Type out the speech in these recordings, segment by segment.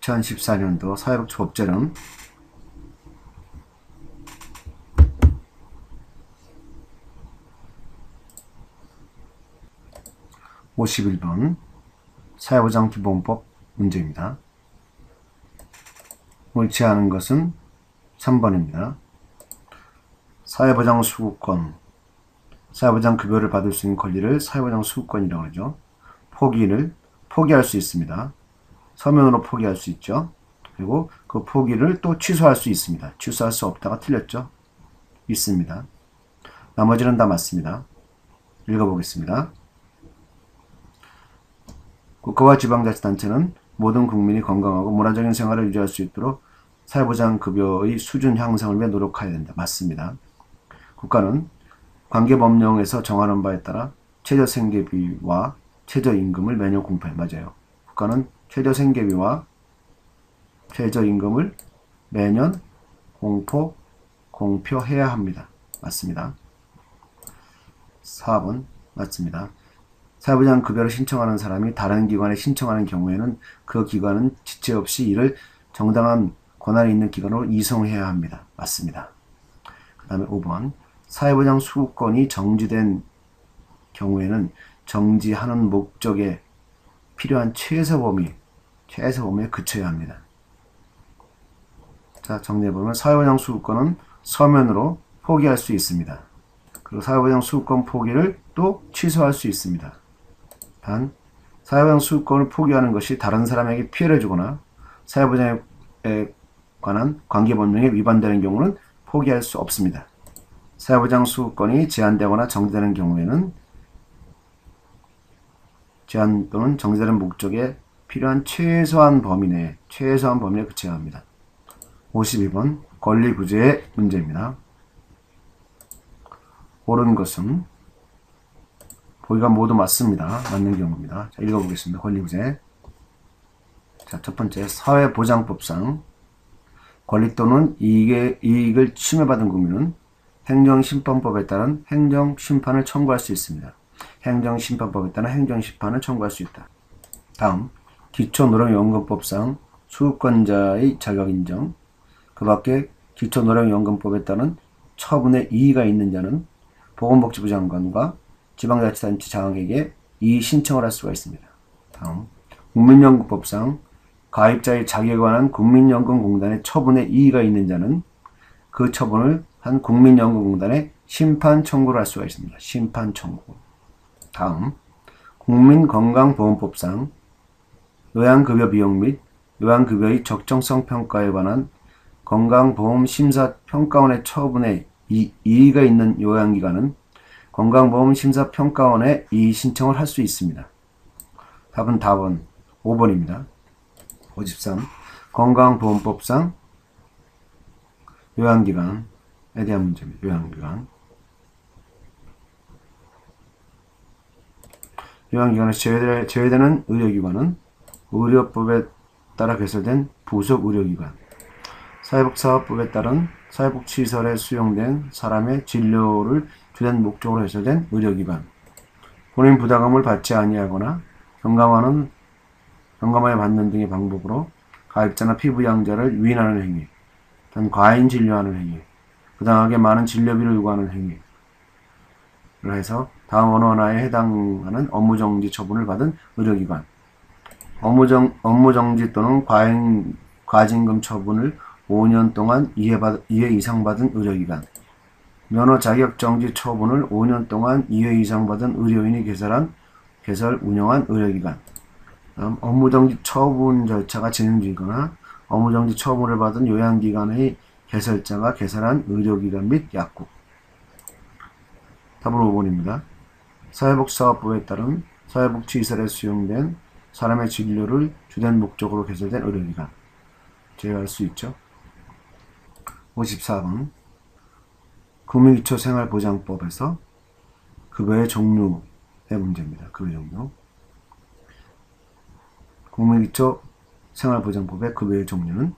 2014년도 사회복지법제는 51번 사회보장기본법 문제입니다. 옳지 않은 것은 3번입니다. 사회보장수급권, 사회보장급여를 받을 수 있는 권리를 사회보장수급권이라고 하죠. 포기를 포기할 수 있습니다. 서면으로 포기할 수 있죠. 그리고 그 포기를 또 취소할 수 있습니다. 취소할 수 없다가 틀렸죠. 있습니다. 나머지는 다 맞습니다. 읽어보겠습니다. 국가와 지방자치단체는 모든 국민이 건강하고 문화적인 생활을 유지할 수 있도록 사회보장급여의 수준 향상을 위해 노력해야 된다. 맞습니다. 국가는 관계법령에서 정하는 바에 따라 최저생계비와 최저임금을 매년 공표해. 맞아요. 국가는 최저생계비와 최저임금을 매년 공표해야 합니다. 맞습니다. 4번 맞습니다. 사회보장급여를 신청하는 사람이 다른 기관에 신청하는 경우에는 그 기관은 지체 없이 이를 정당한 권한이 있는 기관으로 이송해야 합니다. 맞습니다. 그 다음에 5번 사회보장 수급권이 정지된 경우에는 정지하는 목적에 필요한 최소 범위에 그쳐야 합니다. 자, 정리해보면 사회보장 수급권은 서면으로 포기할 수 있습니다. 그리고 사회보장 수급권 포기를 또 취소할 수 있습니다. 단, 사회보장 수급권을 포기하는 것이 다른 사람에게 피해를 주거나 사회보장에 관한 관계법령에 위반되는 경우는 포기할 수 없습니다. 사회보장 수급권이 제한되거나 정지되는 경우에는 제한 또는 정지되는 목적에 필요한 최소한 범위 내에 그쳐야 합니다. 52번 권리구제의 문제입니다. 옳은 것은 보기가 모두 맞습니다. 맞는 경우입니다. 자, 읽어보겠습니다. 권리구제. 자, 첫 번째 사회보장법상 권리 또는 이익을 침해받은 국민은 행정심판법에 따른 행정심판을 청구할 수 있습니다. 행정심판법에 따른 행정심판을 청구할 수 있다. 다음 기초노령연금법상 수급권자의 자격 인정, 그 밖에 기초노령연금법에 따른 처분의 이의가 있는 자는 보건복지부 장관과 지방자치단체 장에게 이의 신청을 할 수가 있습니다. 다음 국민연금법상 가입자의 자격에 관한 국민연금공단의 처분에 이의가 있는 자는 그 처분을 한 국민연금공단에 심판 청구를 할 수가 있습니다. 심판 청구. 다음 국민건강보험법상 요양급여 비용 및 요양급여의 적정성 평가에 관한 건강보험심사평가원의 처분에 이의가 있는 요양기관은 건강보험심사평가원에 이의 신청을 할 수 있습니다. 답은 5번입니다. 53. 건강보험법상 요양기관에 대한 문제입니다. 요양기관. 요양기관에서 제외되는 의료기관은 의료법에 따라 개설된 부속의료기관, 사회복지사업법에 따른 사회복지시설에 수용된 사람의 진료를 주된 목적으로 개설된 의료기관, 본인 부담금을 받지 아니하거나 경감하여 받는 등의 방법으로 가입자나 피부양자를 유인하는 행위, 단 과잉 진료하는 행위, 부당하게 많은 진료비를 요구하는 행위를 해서 다음 어느 하나에 해당하는 업무정지 처분을 받은 의료기관, 업무정지 또는 과징금 처분을 5년 동안 2회 이상 받은 의료기관, 면허 자격정지 처분을 5년 동안 2회 이상 받은 의료인이 개설 운영한 의료기관, 다음 업무정지 처분 절차가 진행중이거나 업무정지 처분을 받은 요양기관의 개설자가 개설한 의료기관 및 약국. 답은 5번입니다. 사회복지사업법에 따른 사회복지시설에 수용된 사람의 진료를 주된 목적으로 개설된 의료기관. 제외할 수 있죠. 54번 국민기초생활보장법에서 급여의 종류의 문제입니다. 급여 종류. 국민기초생활보장법의 급여의 종류는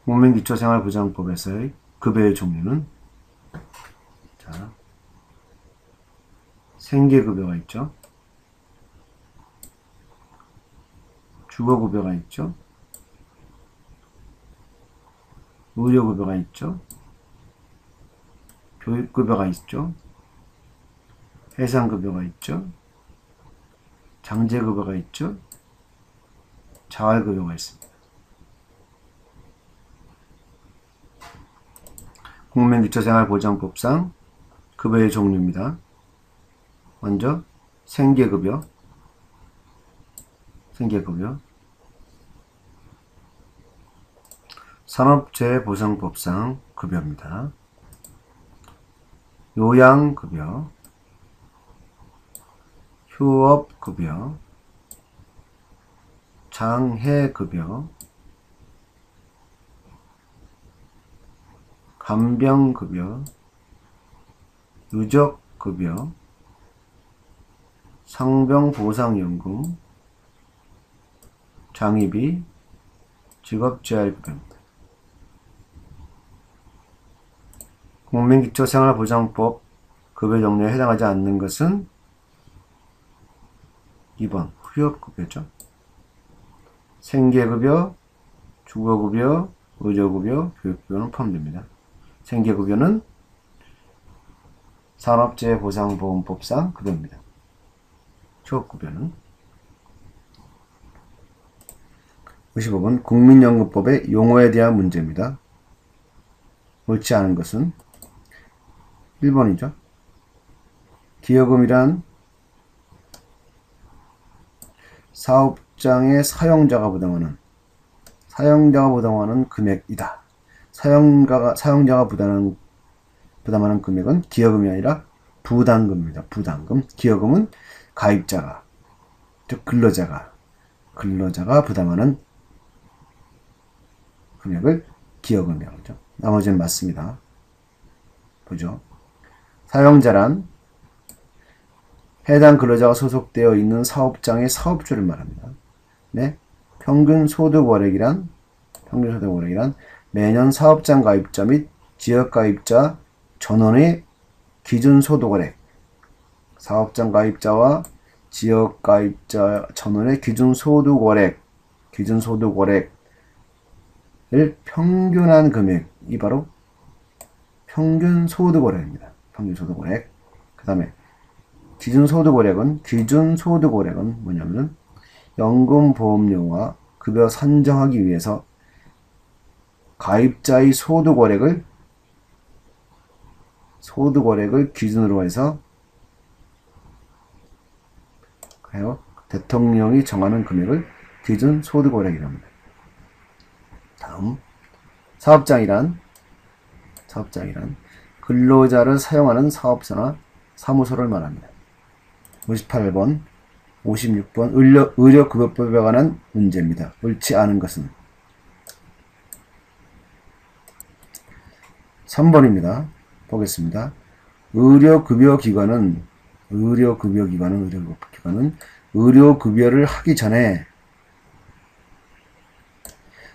국민기초생활보장법에서의 급여의 종류는 자, 생계급여가 있죠. 주거급여가 있죠. 의료급여가 있죠. 교육급여가 있죠. 해상급여가 있죠. 장제급여가 있죠. 자활급여가 있습니다. 국민기초생활보장법상 급여의 종류입니다. 먼저 생계급여, 산업재해보상법상 급여입니다. 요양급여, 휴업급여, 장해급여, 간병급여, 유적급여, 상병보상연금, 장의비, 직업재활급여입니다. 국민기초생활보장법 급여 종류에 해당하지 않는 것은 2번 휴업급여죠. 생계급여, 주거급여, 의료급여, 교육급여는 포함됩니다. 생계급여는 산업재해보상보험법상 급여입니다. 휴업급여는 55번 국민연금법의 용어에 대한 문제입니다. 옳지 않은 것은 1번이죠. 기여금이란 사업장의 사용자가 부담하는 금액이다. 사용자가 부담하는 금액은 기여금이 아니라 부담금입니다. 부담금. 기여금은 가입자가, 즉 근로자가 부담하는 금액을 기여금이라고 하죠. 나머지는 맞습니다. 보죠. 사용자란 해당 근로자가 소속되어 있는 사업장의 사업주를 말합니다. 네. 평균 소득 월액이란 매년 사업장 가입자 및 지역 가입자 전원의 기준 소득 월액, 사업장 가입자와 지역 가입자 전원의 기준 소득 월액을 평균한 금액이 바로 평균 소득 월액입니다. 평균 소득 월액. 그 다음에 기준 소득 월액은 뭐냐면은 연금보험료와 급여 산정하기 위해서 가입자의 소득 월액을 기준으로 해서 대통령이 정하는 금액을 기준 소득 월액이라고 합니다. 다음, 사업장이란 근로자를 사용하는 사업소나 사무소를 말합니다. 58번, 56번 의료급여법에 관한 문제입니다. 옳지 않은 것은 3번입니다. 보겠습니다. 의료급여기관은 의료급여를 하기 전에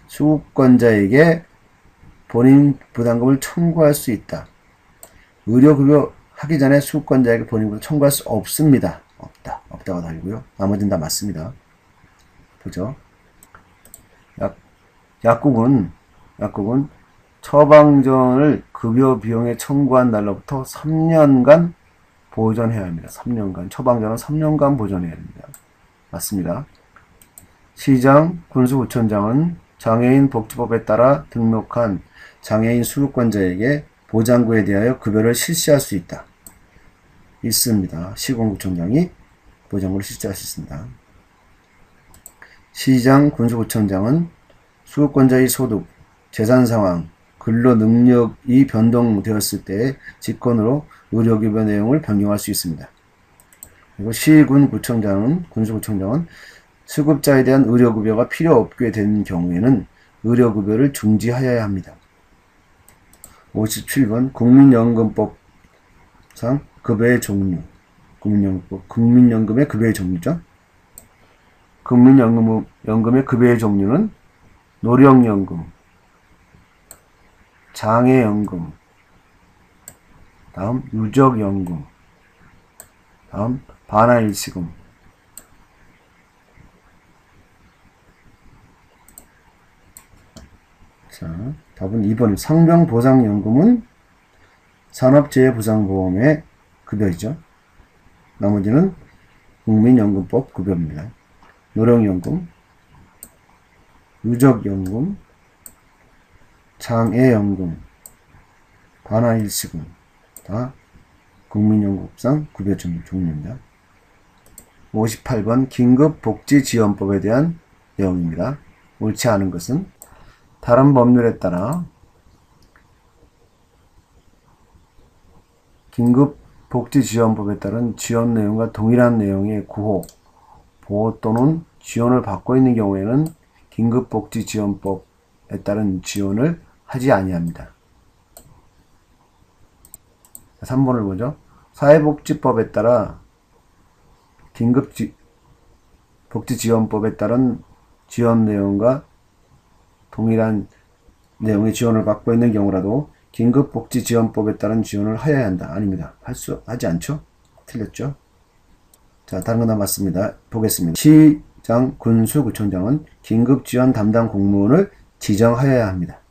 수급권자에게 본인 부담금을 청구할 수 있다. 의료급여 하기 전에 수급권자에게 본인 부담금을 청구할 수 없습니다. 없다고 달고요. 나머지는 다 맞습니다. 보죠. 약국은 처방전을 급여 비용에 청구한 날로부터 3년간 보존해야 합니다. 3년간. 처방전은 3년간 보존해야 합니다. 맞습니다. 시장, 군수구청장은 장애인 복지법에 따라 등록한 장애인 수급권자에게 보장구에 대하여 급여를 실시할 수 있습니다. 시군구청장이 보장구를 실시할 수 있습니다. 시장, 군수구청장은 수급권자의 소득, 재산 상황, 근로 능력이 변동되었을 때의 직권으로 의료급여 내용을 변경할 수 있습니다. 그리고 군수구청장은 수급자에 대한 의료급여가 필요 없게 된 경우에는 의료급여를 중지하여야 합니다. 57번 국민연금법상 급여의 종류. 국민연금의 급여의 종류죠. 국민연금의 급여의 종류는 노령연금, 장애연금, 다음 유적연금, 다음 반환일시금. 자, 답은 2번. 상병보상연금은 산업재해보상보험의 급여이죠. 나머지는 국민연금법 급여입니다. 노령연금, 유적연금, 장애연금, 반환일시금 다 국민연금상 급여 종류입니다. 58번 긴급복지지원법에 대한 내용입니다. 옳지 않은 것은 다른 법률에 따라 긴급복지지원법에 따른 지원 내용과 동일한 내용의 구호, 보호 또는 지원을 받고 있는 경우에는 긴급복지지원법에 따른 지원을 하지 아니합니다. 3번을 보죠. 사회복지법에 따라 긴급복지지원법에 따른 지원 내용과 동일한 내용의 지원을 받고 있는 경우라도 긴급복지지원법에 따른 지원을 하여야 한다. 아닙니다. 하지 않죠? 틀렸죠? 자, 다른 건 다 맞습니다. 보겠습니다. 시장, 군수, 구청장은 긴급지원 담당 공무원을 지정하여야 합니다.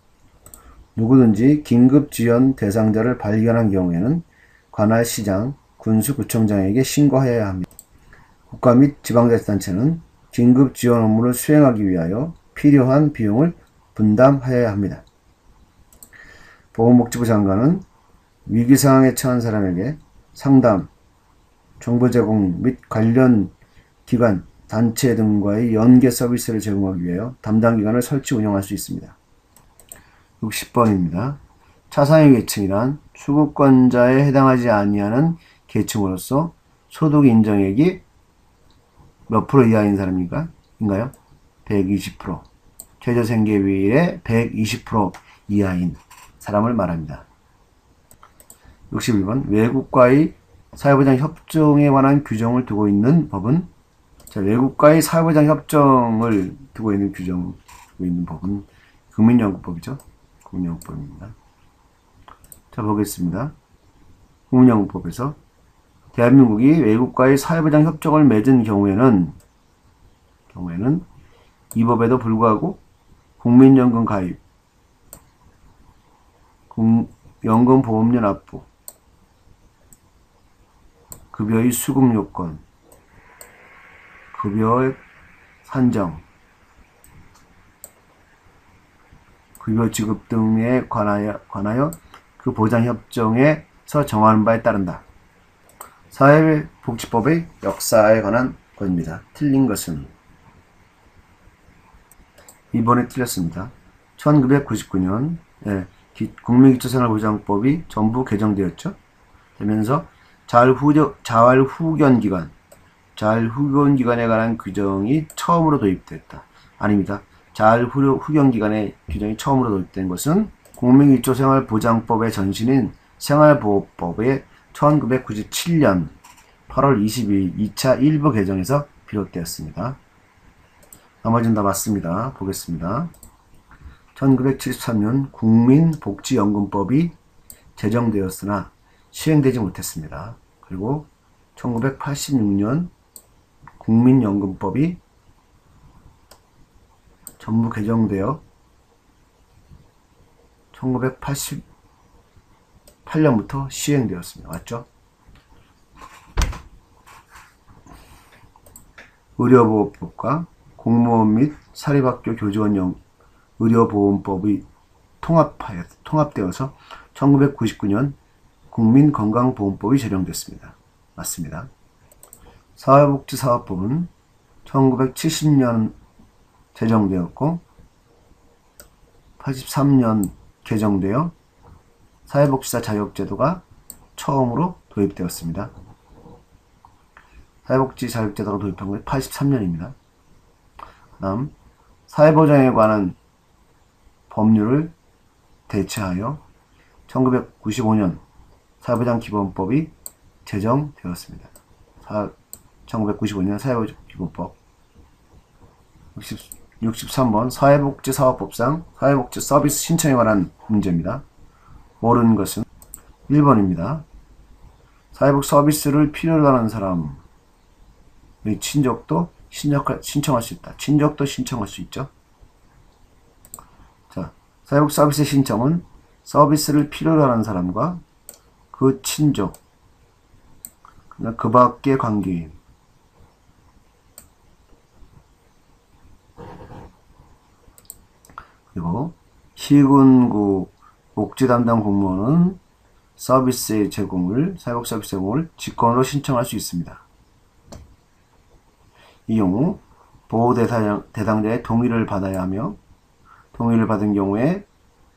누구든지 긴급지원 대상자를 발견한 경우에는 관할 시장, 군수, 구청장에게 신고하여야 합니다. 국가 및 지방자치단체는 긴급지원 업무를 수행하기 위하여 필요한 비용을 분담하여야 합니다. 보건복지부 장관은 위기상황에 처한 사람에게 상담, 정보 제공 및 관련 기관, 단체 등과의 연계 서비스를 제공하기 위하여 담당 기관을 설치 운영할 수 있습니다. 60번입니다. 차상위 계층이란 수급권자에 해당하지 아니하는 계층으로서 소득 인정액이 몇 프로 이하인 사람인가요? 120%. 최저생계비율의 120% 이하인 사람을 말합니다. 61번 외국과의 사회보장 협정에 관한 규정을 두고 있는 법은? 자, 외국과의 사회보장 협정을 두고 있는 법은 국민연금법이죠. 국민연금법입니다. 자, 보겠습니다. 국민연금법에서 대한민국이 외국과의 사회보장 협정을 맺은 경우에는 이 법에도 불구하고 국민연금 가입, 연금보험료 납부, 급여의 수급 요건, 급여의 산정, 급여 지급 등에 관하여 그 보장협정에서 정하는 바에 따른다. 사회복지법의 역사에 관한 것입니다. 틀린 것은 2번에 틀렸습니다. 1999년 국민기초생활보장법이 전부 개정되었죠. 되면서 자활후견기관에 관한 규정이 처음으로 도입됐다. 아닙니다. 자활후견기관의 규정이 처음으로 도입된 것은 국민기초생활보장법의 전신인 생활보호법의 1997년 8월 22일 2차 일부 개정에서 비롯되었습니다. 나머지는 다 맞습니다. 보겠습니다. 1973년 국민복지연금법이 제정되었으나 시행되지 못했습니다. 그리고 1986년 국민연금법이 전부 개정되어 1988년부터 시행되었습니다. 맞죠? 의료보호법과 공무원 및 사립학교 교직원 의료보험법이 통합되어서 1999년 국민건강보험법이 제정됐습니다. 맞습니다. 사회복지사업법은 1970년 제정되었고 83년 개정되어 사회복지사 자격제도가 처음으로 도입되었습니다. 사회복지 자격제도가 도입한 건 83년입니다. 그 다음 사회보장에 관한 법률을 대체하여 1995년 사회보장기본법이 제정되었습니다. 1995년 사회보장기본법. 63번 사회복지사업법상 사회복지서비스 신청에 관한 문제입니다. 모르는 것은 1번입니다. 사회복 서비스를 필요로 하는 사람의 친족도 신청할 수 있다. 친족도 신청할 수 있죠. 자, 사회복 서비스 신청은 서비스를 필요로 하는 사람과 그 친족, 그 밖의 관계인, 그리고 시군구 복지 담당 공무원은 서비스의 제공을, 사회복 서비스 제공을 직권으로 신청할 수 있습니다. 이 경우 보호 대상자의 동의를 받아야 하며, 동의를 받은 경우에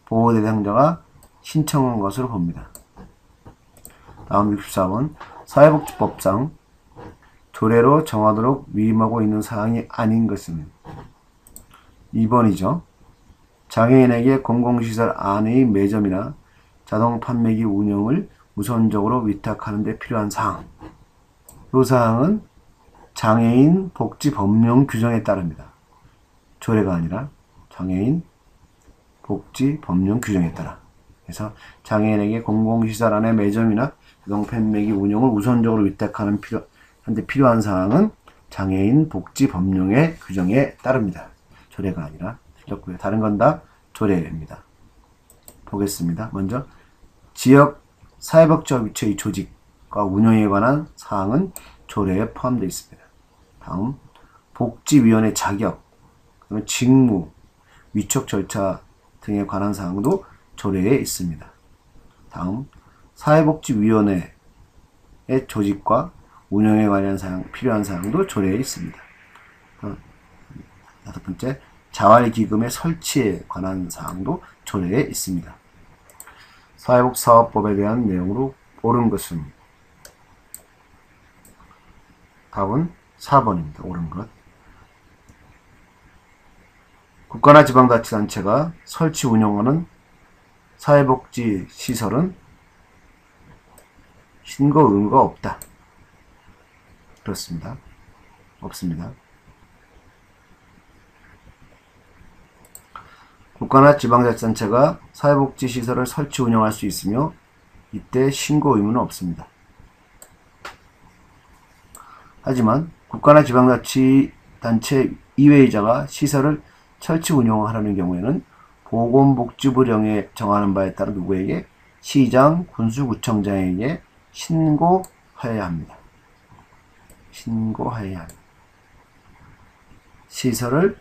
보호 대상자가 신청한 것으로 봅니다. 다음 64번 사회복지법상 조례로 정하도록 위임하고 있는 사항이 아닌 것은 2번이죠. 장애인에게 공공시설 안의 매점이나 자동 판매기 운영을 우선적으로 위탁하는 데 필요한 사항. 이 사항은 장애인 복지 법령 규정에 따릅니다. 조례가 아니라 장애인 복지 법령 규정에 따라. 그래서 장애인에게 공공시설 안의 매점이나 자동 판매기 운영을 우선적으로 위탁하는 데 필요한 사항은 장애인 복지 법령의 규정에 따릅니다. 조례가 아니라. 틀렸고요. 다른 건 다 조례입니다. 보겠습니다. 먼저 지역 사회복지업체의 조직과 운영에 관한 사항은 조례에 포함되어 있습니다. 다음 복지위원회 자격, 직무, 위촉 절차 등에 관한 사항도 조례에 있습니다. 다음 사회복지위원회의 조직과 운영에 관한 사항, 필요한 사항도 조례에 있습니다. 다섯 번째 자활기금의 설치에 관한 사항도 조례에 있습니다. 사회복지사업법에 대한 내용으로 옳은 것은 답은 4번입니다. 옳은 것. 국가나 지방자치단체가 설치 운영하는 사회복지시설은 신고 의무가 없다. 그렇습니다. 없습니다. 국가나 지방자치단체가 사회복지시설을 설치 운영할 수 있으며 이때 신고 의무는 없습니다. 하지만 국가나 지방자치단체 이외의자가 시설을 설치 운영하려는 경우에는 보건복지부령에 정하는 바에 따라 누구에게? 시장, 군수구청장에게 신고하여야 합니다. 신고하여야 합니다. 시설을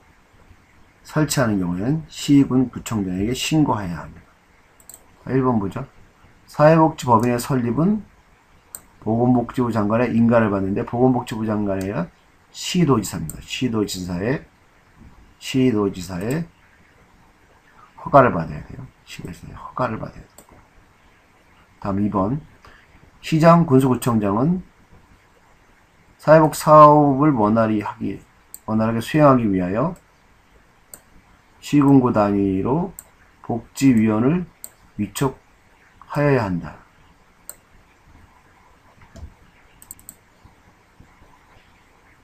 설치하는 경우에는 시군 구청장에게 신고해야 합니다. 1번 보죠. 사회복지법인의 설립은 보건복지부 장관의 인가를 받는데 보건복지부 장관이 아니라 시도지사입니다. 시도지사의 허가를 받아야 돼요. 시도지사의 허가를 받아야 돼요. 다음 2번 시장 군수구청장은 사회복 사업을 원활하게 수행하기 위하여 시군구 단위로 복지위원을 위촉하여야 한다.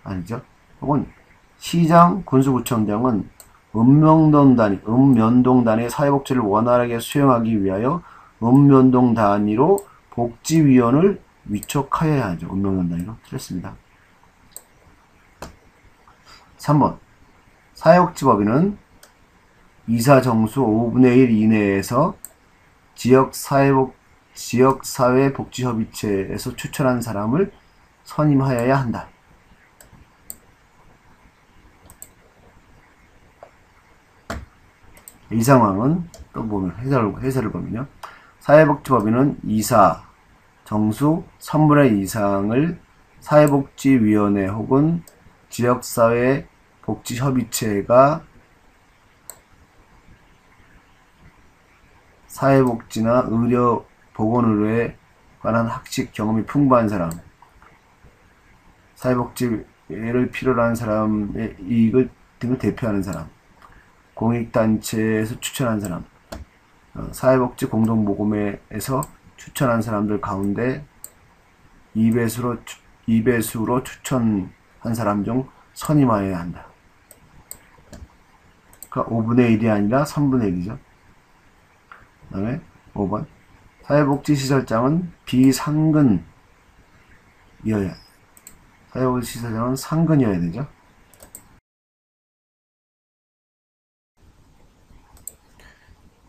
아니죠. 혹은 시장 군수구청장은 읍면동 단위의 사회복지를 원활하게 수행하기 위하여 읍면동 단위로 복지위원을 위촉하여야 하죠. 읍면동 단위로. 틀렸습니다. 3번 사회복지법인은 이사 정수 5분의 1 이내에서 지역사회복지협의체에서 추천한 사람을 선임하여야 한다. 이 상황은 또 보면 해설을 보면요. 사회복지법인은 이사 정수 3분의 2 이상을 사회복지위원회 혹은 지역사회복지협의체가 사회복지나 의료, 보건의료에 관한 학식 경험이 풍부한 사람, 사회복지를 필요로 하는 사람의 이익을 등을 대표하는 사람, 공익단체에서 추천한 사람, 사회복지 공동모금회에서 추천한 사람들 가운데 2배수로 추천한 사람 중 선임하여야 한다. 그러니까 5분의 1이 아니라 3분의 1이죠. 그 다음에 5번 사회복지시설장은 비상근이어야 사회복지시설장은 상근이어야 되죠.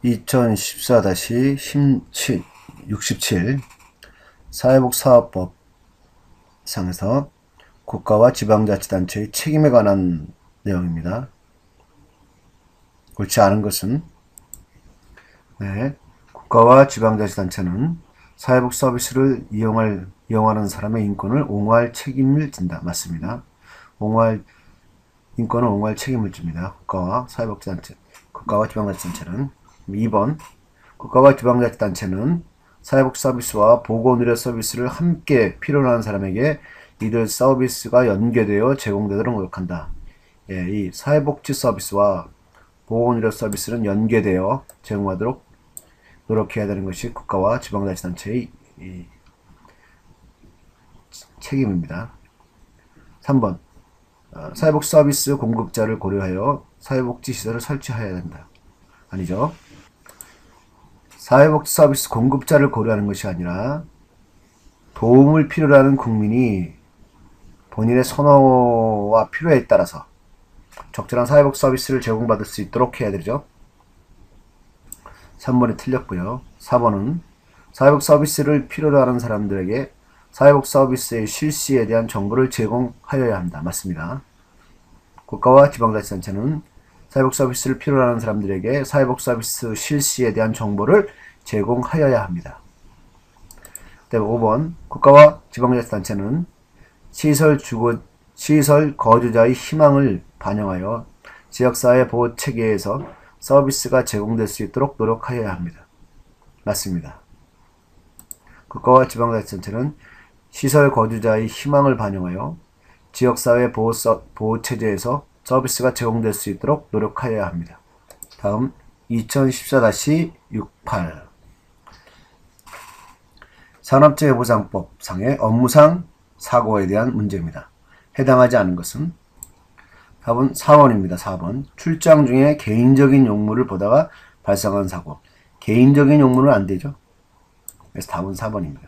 2014-67 사회복지사업법 상에서 국가와 지방자치단체의 책임에 관한 내용입니다. 옳지 않은 것은 국가와 지방자치단체는 사회복 서비스를 이용하는 사람의 인권을 옹호할 책임을 진다. 맞습니다. 인권을 옹호할 책임을 집니다. 국가와 지방자치단체는. 2번 국가와 지방자치단체는 사회복 서비스와 보건의료 서비스를 함께 필요로 하는 사람에게 이들 서비스가 연계되어 제공되도록 노력한다. 이 사회복지 서비스와 보건의료 서비스는 연계되어 제공하도록 노력해야 되는 것이 국가와 지방자치단체의 책임입니다. 3번 사회복지 서비스 공급자를 고려하여 사회복지 시설을 설치해야 된다. 아니죠. 사회복지 서비스 공급자를 고려하는 것이 아니라 도움을 필요로 하는 국민이 본인의 선호와 필요에 따라서 적절한 사회복지 서비스를 제공받을 수 있도록 해야 되죠. 3번이 틀렸고요. 4번은 사회복지 서비스를 필요로 하는 사람들에게 사회복지 서비스의 실시에 대한 정보를 제공하여야 한다. 맞습니다. 국가와 지방자치단체는 사회복지 서비스를 필요로 하는 사람들에게 사회복지 서비스 실시에 대한 정보를 제공하여야 합니다. 5번 국가와 지방자치단체는 시설 거주자의 희망을 반영하여 지역사회 보호체계에서 서비스가 제공될 수 있도록 노력하여야 합니다. 맞습니다. 국가와 지방자치단체는 시설 거주자의 희망을 반영하여 지역사회 보호체제에서 서비스가 제공될 수 있도록 노력하여야 합니다. 다음 2014-68 산업재해보장법 상의 업무상 사고에 대한 문제입니다. 해당하지 않은 것은 답은 4번입니다. 4번 출장 중에 개인적인 용무를 보다가 발생한 사고. 개인적인 용무는 안 되죠. 그래서 답은 4번입니다.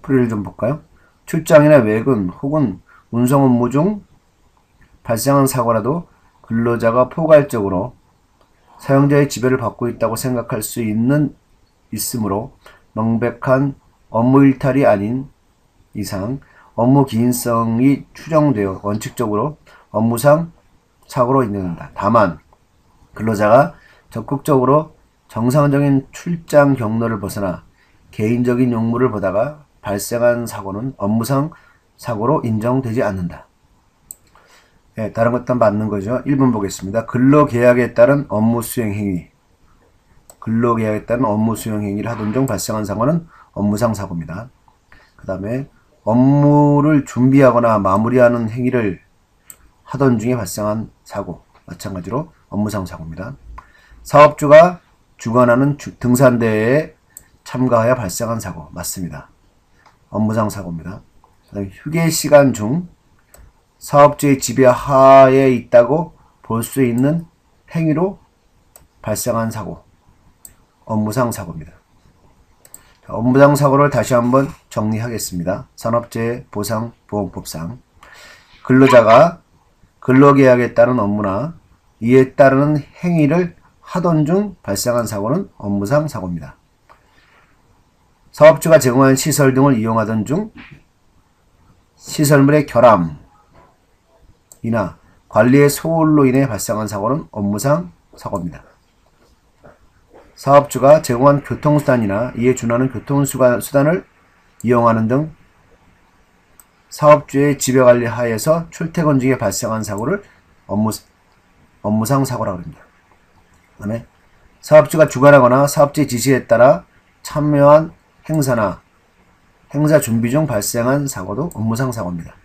풀이를 좀 볼까요? 출장이나 외근 혹은 운송 업무 중 발생한 사고라도 근로자가 포괄적으로 사용자의 지배를 받고 있다고 생각할 수 있으므로 명백한 업무 일탈이 아닌 이상 업무 기인성이 추정되어 원칙적으로 업무상 사고로 인정된다. 다만 근로자가 적극적으로 정상적인 출장 경로를 벗어나 개인적인 용무를 보다가 발생한 사고는 업무상 사고로 인정되지 않는다. 다른 것도 맞는 거죠. 1번 보겠습니다. 근로계약에 따른 업무 수행 행위. 근로계약에 따른 업무 수행 행위를 하던 중 발생한 사고는 업무상 사고입니다. 그 다음에 업무를 준비하거나 마무리하는 행위를 하던 중에 발생한 사고. 마찬가지로 업무상 사고입니다. 사업주가 주관하는 등산대회에 참가하여 발생한 사고. 맞습니다. 업무상 사고입니다. 그다음에 휴게 시간 중 사업주의 지배하에 있다고 볼 수 있는 행위로 발생한 사고. 업무상 사고입니다. 업무상 사고를 다시 한번 정리하겠습니다. 산업재해보상보험법상 근로자가 근로계약에 따른 업무나 이에 따르는 행위를 하던 중 발생한 사고는 업무상 사고입니다. 사업주가 제공한 시설 등을 이용하던 중 시설물의 결함이나 관리의 소홀로 인해 발생한 사고는 업무상 사고입니다. 사업주가 제공한 교통수단이나 이에 준하는 교통수단을 이용하는 등 사업주의 지배관리 하에서 출퇴근 중에 발생한 사고를 업무상 사고라고 합니다. 그 다음에 사업주가 주관하거나 사업주의 지시에 따라 참여한 행사나 행사 준비 중 발생한 사고도 업무상 사고입니다.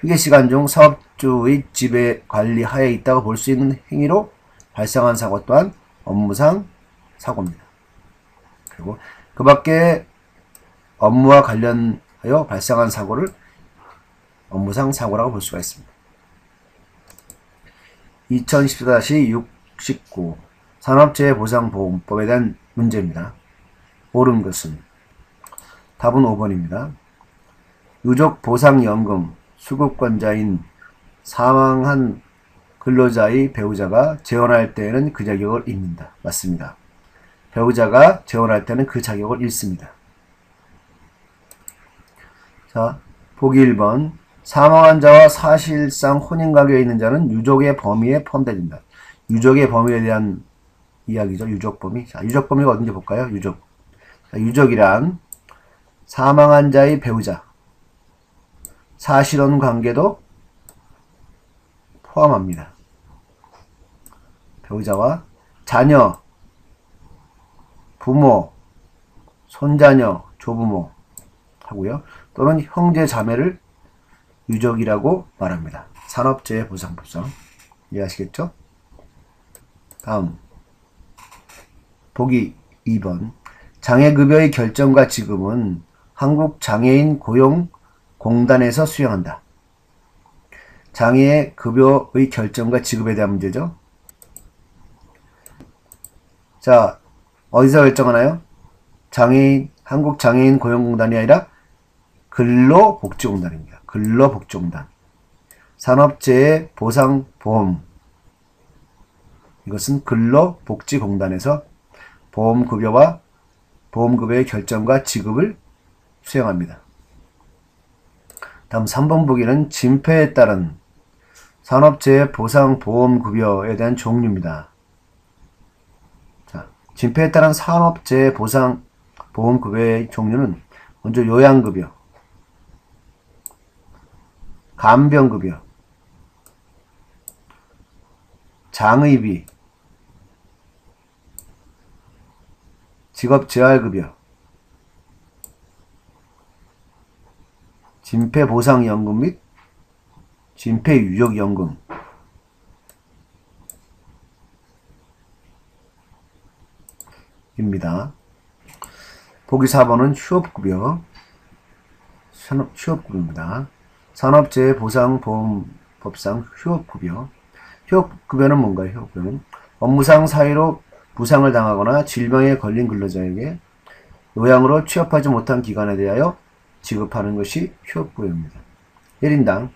휴게시간 중 사업주의 지배 관리 하에 있다고 볼 수 있는 행위로 발생한 사고 또한 업무상 사고입니다. 그리고 그 밖에 업무와 관련하여 발생한 사고를 업무상 사고라고 볼 수가 있습니다. 2014-69 산업재해보상보험법에 대한 문제입니다. 옳은 것은 답은 5번입니다. 유족보상연금 수급권자인 사망한 근로자의 배우자가 재혼할 때에는 그 자격을 잃는다. 맞습니다. 배우자가 재혼할 때는 그 자격을 잃습니다. 자, 보기 1번. 사망한 자와 사실상 혼인관계에 있는 자는 유족의 범위에 포함된다. 유족의 범위에 대한 이야기죠. 유족 범위. 자, 유족 범위가 어딘지 볼까요? 유족. 자, 유족이란 사망한 자의 배우자, 사실혼 관계도 포함합니다. 배우자와 자녀, 부모, 손자녀, 조부모 하고요. 또는 형제 자매를 유족이라고 말합니다. 산업재해보상법상. 이해하시겠죠? 다음 보기 2번. 장애급여의 결정과 지급은 한국장애인 고용공단에서 수행한다. 장애급여의 결정과 지급에 대한 문제죠. 자, 어디서 결정하나요? 한국장애인 고용공단이 아니라 근로복지공단입니다. 근로복지공단. 산업재해보상보험. 이것은 근로복지공단에서 보험급여와 보험급여의 결정과 지급을 수행합니다. 다음 3번 보기는 진폐에 따른 산업재해보상보험급여에 대한 종류입니다. 자, 진폐에 따른 산업재해보상보험급여의 종류는 먼저 요양급여, 간병급여, 장의비, 직업재활급여, 진폐보상연금 및 진폐유족연금. 입니다. 보기 4번은 휴업급여, 휴업급여입니다. 산업재해보상보험법상 휴업급여. 휴업급여는 뭔가요? 휴업급여는 업무상 사유로 부상을 당하거나 질병에 걸린 근로자에게 요양으로 취업하지 못한 기간에 대하여 지급하는 것이 휴업급여입니다. 1인당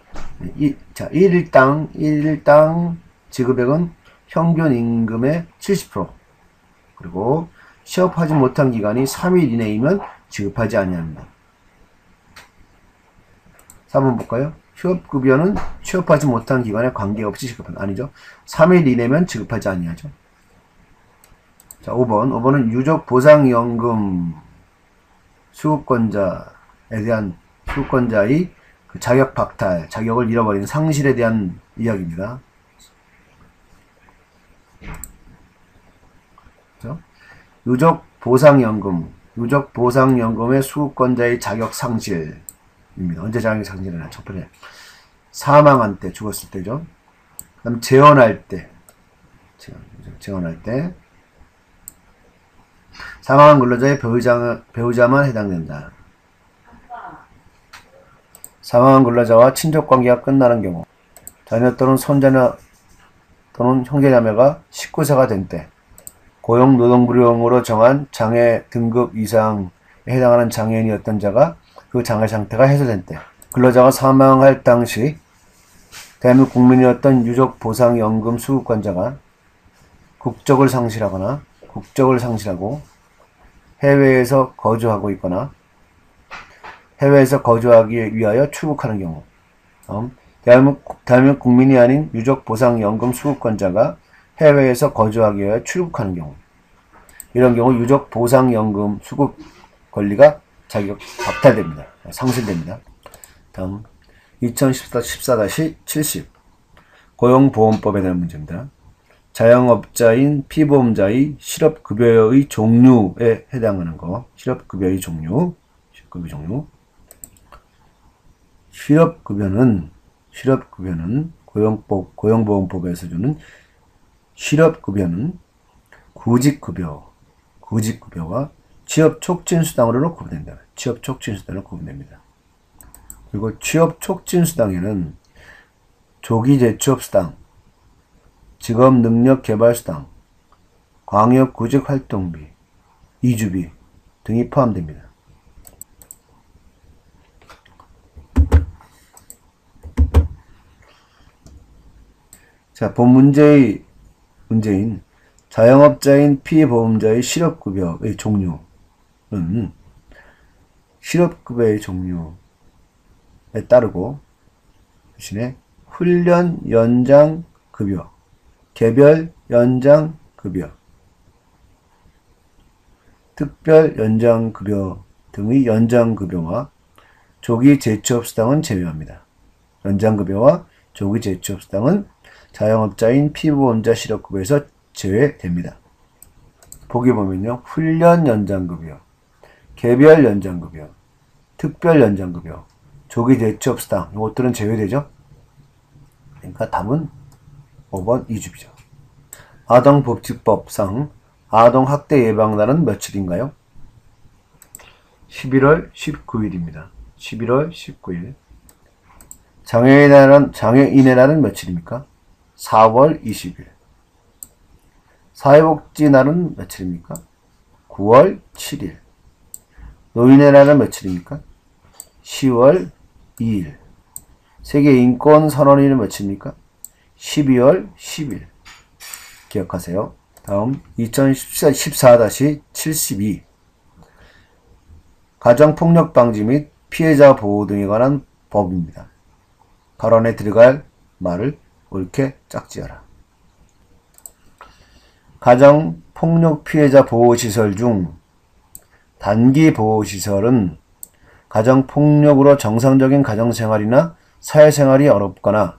1일당 지급액은 평균 임금의 70%, 그리고 취업하지 못한 기간이 3일 이내이면 지급하지 아니합니다. 4번 볼까요? 휴업급여는 취업하지 못한 기간에 관계없이 지급한다. 아니죠. 3일 이내면 지급하지 아니하죠. 자, 5번은 유족보상연금 수급권자에 대한 수급권자의 그 자격 박탈, 자격을 잃어버린 상실에 대한 이야기입니다. 그렇죠? 유족보상연금의 수급권자의 자격 상실입니다. 언제 자격 상실이나? 첫 번째, 사망한 때, 죽었을 때죠. 그 다음 재혼할 때, 사망한 근로자의 배우자만 해당된다. 사망한 근로자와 친족관계가 끝나는 경우, 자녀 또는 손자녀 또는 형제자매가 19세가 된 때, 고용노동부령으로 정한 장애 등급 이상에 해당하는 장애인이었던 자가 그 장애 상태가 해소된 때, 근로자가 사망할 당시 대한민국 국민이었던 유족보상연금 수급권자가 국적을 상실하고 해외에서 거주하고 있거나 해외에서 거주하기 위하여 출국하는 경우, 대한민국 국민이 아닌 유족보상연금 수급권자가 해외에서 거주하기 위하여 출국하는 경우, 이런 경우 유족보상연금 수급 권리가 자격 박탈됩니다. 상실됩니다. 다음 2014-70 고용보험법에 대한 문제입니다. 자영업자인 피보험자의 실업급여의 종류에 해당하는 거. 실업급여의 종류. 실업급여는 고용보험법에서 주는 실업급여는 구직급여와 취업촉진수당으로 구분됩니다. 그리고 취업촉진수당에는 조기재취업수당, 직업능력개발수당, 광역구직활동비, 이주비 등이 포함됩니다. 자, 본 문제인 자영업자인 피보험자의 실업급여의 종류는 실업급여의 종류에 따르고 대신에 훈련 연장 급여, 개별 연장 급여, 특별 연장 급여 등의 연장 급여와 조기 재취업 수당은 제외합니다. 연장 급여와 조기 재취업 수당은 자영업자인 피보험자 실업급여에서 제외됩니다. 보기 보면요. 훈련 연장급여, 개별 연장급여, 특별 연장급여, 조기 재취업 수당 이것들은 제외되죠. 그러니까 답은 5번 2주비죠. 아동복지법상 아동학대 예방날은 며칠인가요? 11월 19일입니다. 11월 19일. 장애인의 날은 며칠입니까? 4월 20일. 사회복지날은 며칠입니까? 9월 7일. 노인의 날은 며칠입니까? 10월 2일. 세계인권선언일은 며칠입니까? 12월 10일. 기억하세요. 다음 2014-72 가정폭력방지 및 피해자 보호 등에 관한 법입니다. 발언에 들어갈 말을 옳게 짝지어라. 가정폭력 피해자 보호시설 중 단기 보호시설은 가정폭력으로 정상적인 가정생활이나 사회생활이 어렵거나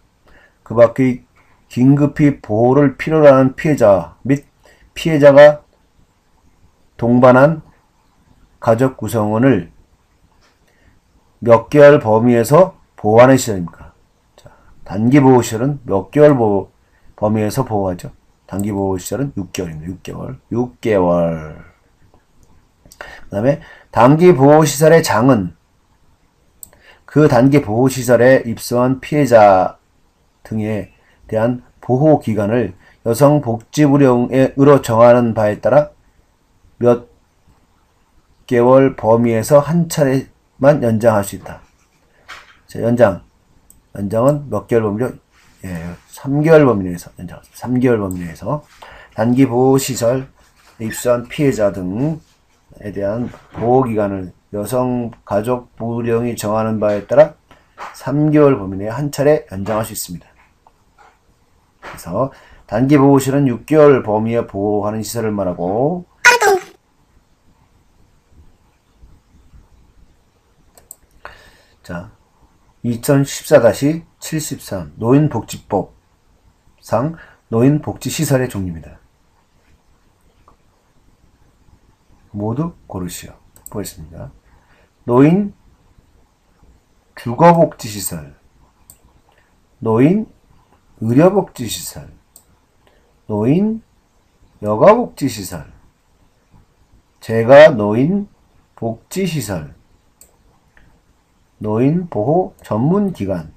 그 밖의 긴급히 보호를 필요로 하는 피해자 및 피해자가 동반한 가족 구성원을 몇 개월 범위에서 보호하는 시설입니까? 자, 단기 보호시설은 몇 개월 범위에서 보호하죠? 단기 보호시설은 6개월입니다. 6개월. 그 다음에 단기 보호시설의 장은 그 단기 보호시설에 입소한 피해자 등에 대한 보호기간을 여성복지부령으로 정하는 바에 따라 몇 개월 범위에서 한 차례만 연장할 수 있다. 자, 연장은 몇 개월 범위죠? 예, 3개월 범위 내에서 연장합니다. 3개월 범위 내에서 단기 보호시설에 입소한 피해자 등에 대한 보호기간을 여성가족부령이 정하는 바에 따라 3개월 범위 내에 한 차례 연장할 수 있습니다. 그래서 단기 보호시설은 6개월 범위에 보호하는 시설을 말하고 자, 2014-73 노인복지법상 노인복지시설의 종류입니다. 모두 고르시오. 보겠습니다. 노인 주거복지시설, 노인 의료복지시설, 노인 여가복지시설, 재가노인 복지시설, 노인보호 전문기관,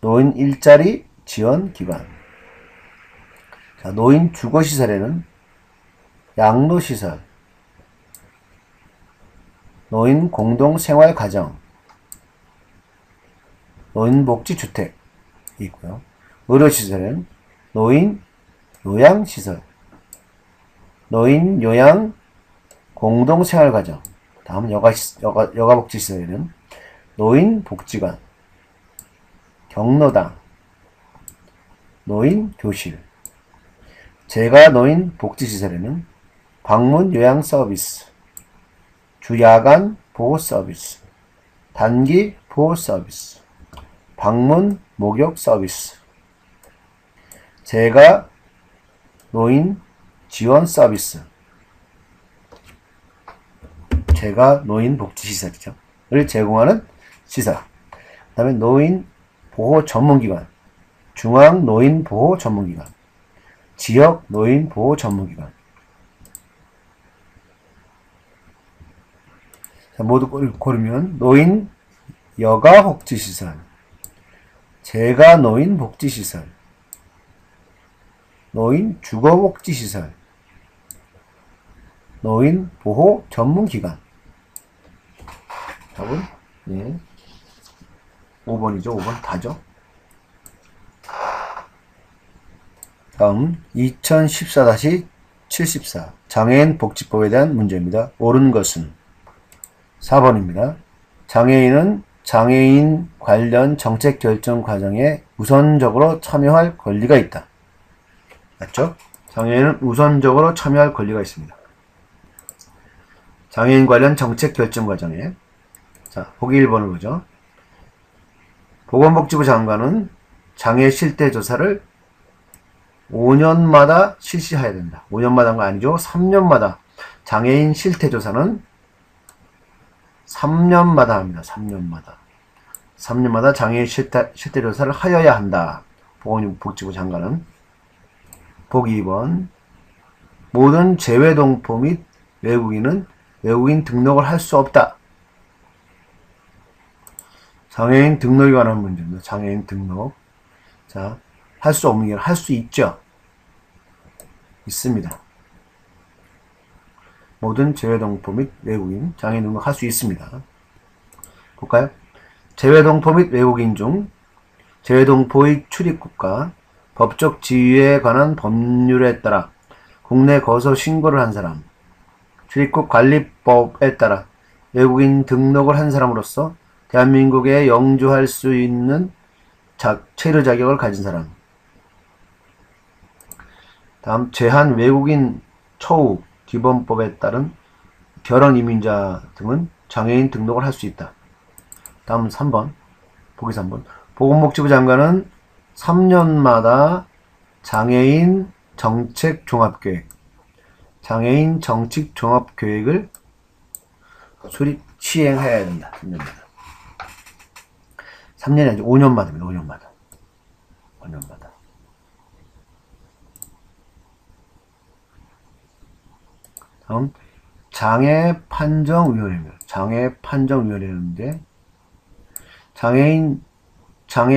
노인 일자리 지원기관. 자, 노인 주거시설에는 양로시설, 노인 공동생활가정, 노인복지주택이 있고요. 의료시설은 노인 요양시설, 노인 요양 공동생활가정. 다음 여가복지시설에는 노인복지관, 경로당, 노인교실. 재가노인복지시설에는 방문요양서비스, 주야간 보호서비스, 단기 보호서비스, 방문 목욕 서비스, 재가노인 지원 서비스, 재가노인 복지시설이죠. 를 제공하는 시설. 그 다음에 노인 보호 전문기관, 중앙 노인 보호 전문기관, 지역 노인 보호 전문기관. 자, 모두 고르면 노인 여가 복지시설, 재가 노인 복지시설, 노인 주거 복지시설, 노인 보호 전문기관. 답은 예, 5번이죠. 5번 다죠. 다음 2014-74 장애인 복지법에 대한 문제입니다. 옳은 것은 4번입니다. 장애인은 장애인 관련 정책 결정 과정에 우선적으로 참여할 권리가 있다. 맞죠? 장애인은 우선적으로 참여할 권리가 있습니다. 장애인 관련 정책 결정 과정에 자, 보기 1번을 보죠. 보건복지부 장관은 장애 실태 조사를 5년마다 실시해야 된다. 5년마다인 거 아니죠? 3년마다. 장애인 실태 조사는 3년마다 합니다. 3년마다. 3년마다 장애인 실태 조사를 하여야 한다. 보건복지부 장관은. 보기 2번. 모든 재외동포 및 외국인은 외국인 등록을 할 수 없다. 장애인 등록에 관한 문제입니다. 장애인 등록. 자, 할 수 없는 게 할 수 있죠. 있습니다. 모든 재외동포 및 외국인 장애인 등록할 수 있습니다. 볼까요? 재외동포 및 외국인 중 재외동포의 출입국과 법적 지위에 관한 법률에 따라 국내 거소 신고를 한 사람, 출입국 관리법에 따라 외국인 등록을 한 사람으로서 대한민국에 영주할 수 있는 체류 자격을 가진 사람. 다음 제한 외국인 처우 기본법에 따른 결혼 이민자 등은 장애인 등록을 할 수 있다. 다음 3번. 보기 3번. 보건복지부 장관은 3년마다 장애인 정책 종합계획, 장애인 정책 종합계획을 시행해야 된다. 3년마다. 3년이 아니고 5년마다입니다. 5년마다. 5년마다. 다음 장애판정위원회입니다. 장애판정위원회인데 장애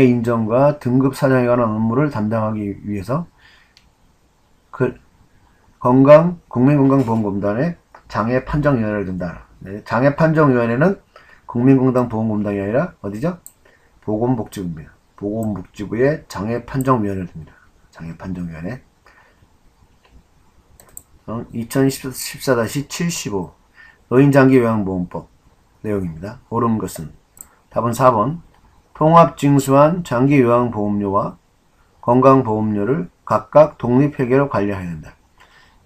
인정과 등급 사정에 관한 업무를 담당하기 위해서 국민건강보험공단에 장애판정위원회를 둔다. 네, 장애판정위원회는 국민건강보험공단이 아니라 어디죠? 보건복지부입니다. 보건복지부의 장애판정위원회를 둡니다. 장애판정위원회. 2014-75 노인장기요양보험법 내용입니다. 옳은 것은 답은 4번. 통합징수한 장기요양보험료와 건강보험료를 각각 독립회계로 관리해야 된다.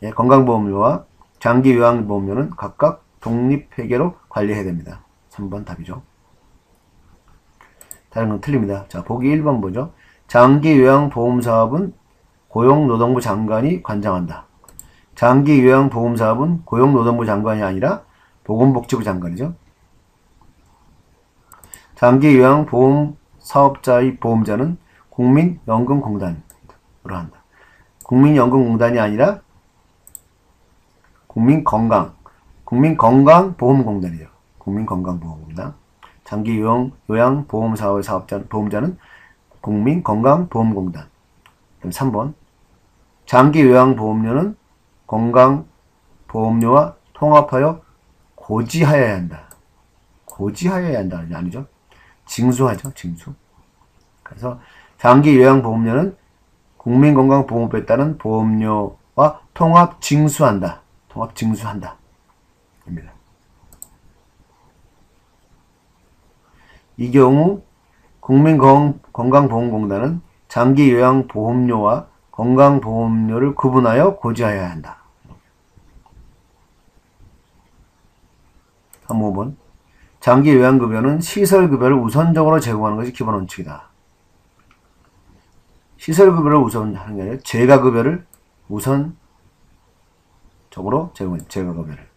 예, 건강보험료와 장기요양보험료는 각각 독립회계로 관리해야 됩니다. 3번 답이죠. 다른 건 틀립니다. 자, 보기 1번 보죠. 장기요양보험사업은 고용노동부 장관이 관장한다. 장기요양보험사업은 고용노동부 장관이 아니라 보건복지부 장관이죠. 장기요양보험사업자의 보험자는 국민연금공단으로 한다. 국민연금공단이 아니라 국민건강보험공단이죠. 국민건강보험공단. 장기요양보험사업의 보험자는 국민건강보험공단. 그럼 3번. 장기요양보험료는 건강보험료와 통합하여 고지하여야 한다. 고지하여야 한다는 게 아니죠. 징수하죠. 징수. 그래서 장기요양보험료는 국민건강보험법에 따른 보험료와 통합징수한다. 통합징수한다. 입니다. 이 경우 국민건강보험공단은 장기요양보험료와 건강보험료를 구분하여 고지하여야 한다. 5번. 장기요양급여는 시설급여를 우선적으로 제공하는 것이 기본 원칙이다. 시설급여를 우선하는 게 아니라 재가급여를 우선적으로 제공해요. 재가급여를.